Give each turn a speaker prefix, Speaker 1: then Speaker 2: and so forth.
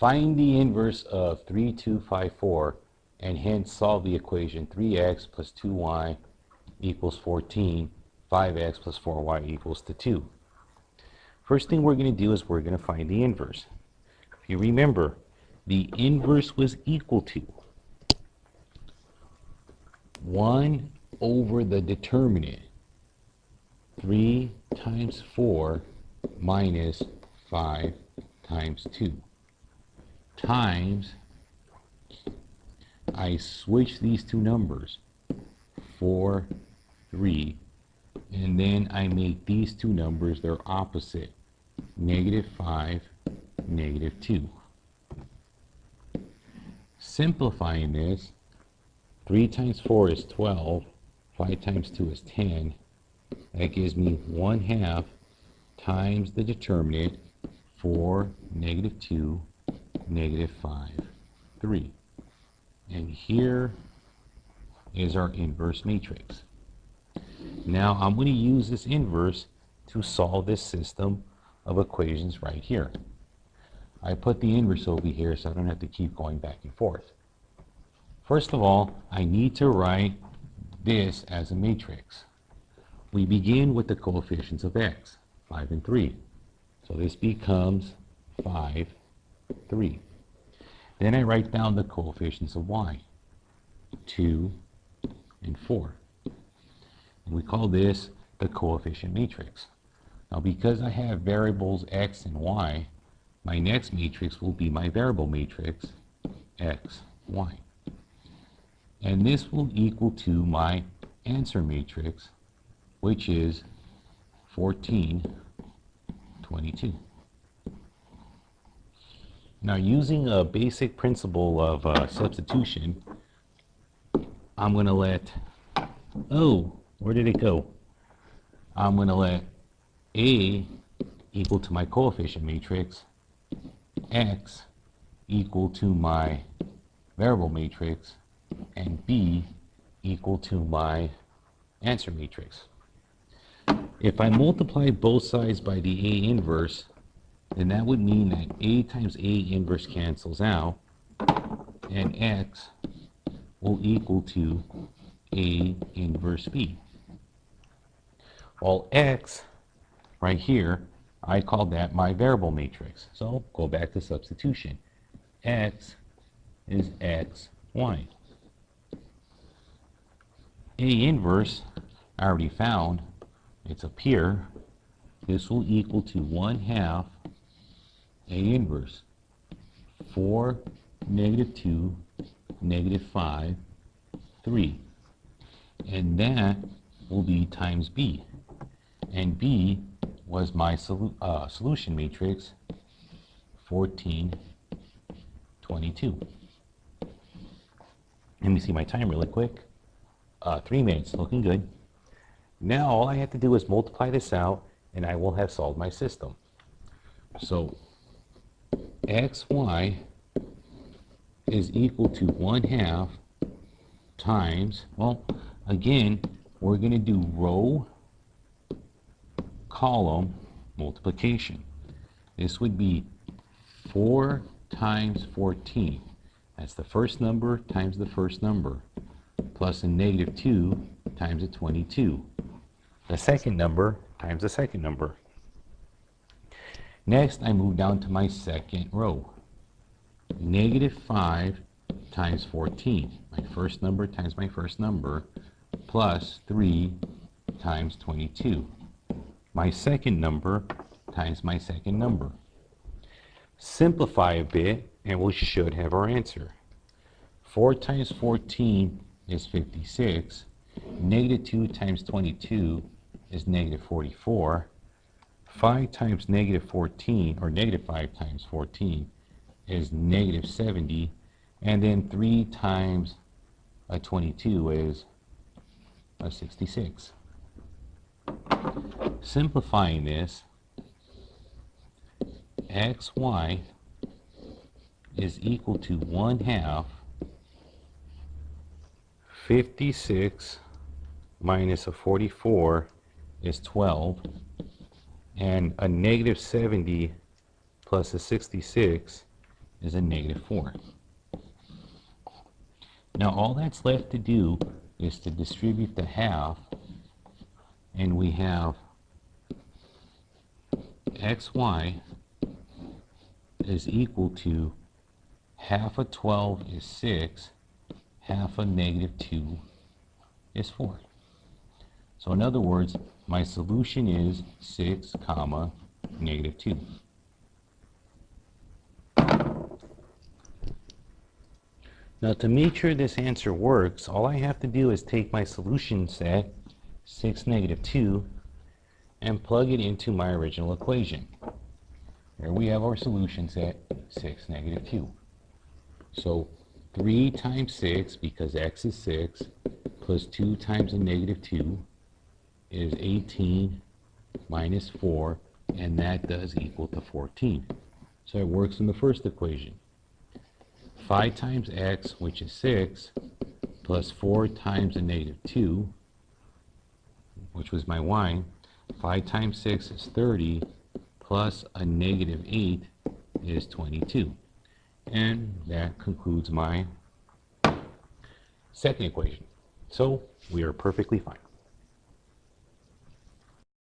Speaker 1: Find the inverse of 3254 and hence solve the equation 3x plus 2y equals 14, 5x plus 4y equals to 2. First thing we're going to do is we're going to find the inverse. If you remember, the inverse was equal to 1 over the determinant, 3 times 4 minus 5 times 2, times, I switch these two numbers, 4, 3, and then I make these two numbers their opposite, -5, -2. Simplifying this, 3 times 4 is 12, 5 times 2 is 10. That gives me 1/2 times the determinant, 4, -2, -5, 3. And here is our inverse matrix. Now I'm going to use this inverse to solve this system of equations right here. I put the inverse over here so I don't have to keep going back and forth. First of all, I need to write this as a matrix. We begin with the coefficients of x, 5 and 3. So this becomes 5, 3. Then I write down the coefficients of y, 2 and 4. And we call this the coefficient matrix. Now because I have variables x and y, my next matrix will be my variable matrix, x, y. And this will equal to my answer matrix, which is 14, 22. Now using a basic principle of substitution, I'm going to let, where did it go? I'm going to let A equal to my coefficient matrix, X equal to my variable matrix, and B equal to my answer matrix. If I multiply both sides by the A inverse, then that would mean that A times A inverse cancels out, and X will equal to A inverse B. While X, right here, I call that my variable matrix. So go back to substitution. X is X, Y. A inverse, I already found, it's up here. This will equal to 1/2 A inverse, 4, -2, -5, 3. And that will be times B. And B was my solution matrix, 14, 22. Let me see my time really quick. 3 minutes, looking good. Now all I have to do is multiply this out and I will have solved my system. So xy is equal to 1/2 times, well, again, we're going to do row column multiplication. This would be 4 times 14. That's the first number times the first number, plus a -2 times a 22. The second number times the second number. Next, I move down to my second row. -5 times 14. My first number times my first number, plus 3 times 22. My second number times my second number. Simplify a bit, and we should have our answer. 4 times 14 is 56. -2 times 22 is -44. 5 times -14, or -5 times 14, is -70. And then 3 times a 22 is a 66. Simplifying this, xy is equal to 1/2 56 minus a 44 is 12, and a -70 plus a 66 is a negative 4. Now all that's left to do is to distribute the half, and we have xy is equal to half of 12 is 6, half of negative 2 is 4. So in other words, my solution is 6 comma negative 2. Now to make sure this answer works, all I have to do is take my solution set, 6 negative 2, and plug it into my original equation. Here we have our solution set, 6 negative 2. So 3 times 6, because x is 6, plus 2 times a negative 2 is 18 minus 4, and that does equal to 14. So it works in the first equation. 5 times x, which is 6, plus 4 times a negative 2, which was my y. 5 times 6 is 30, plus a negative 8 is 22. And that concludes my second equation. So we are perfectly fine.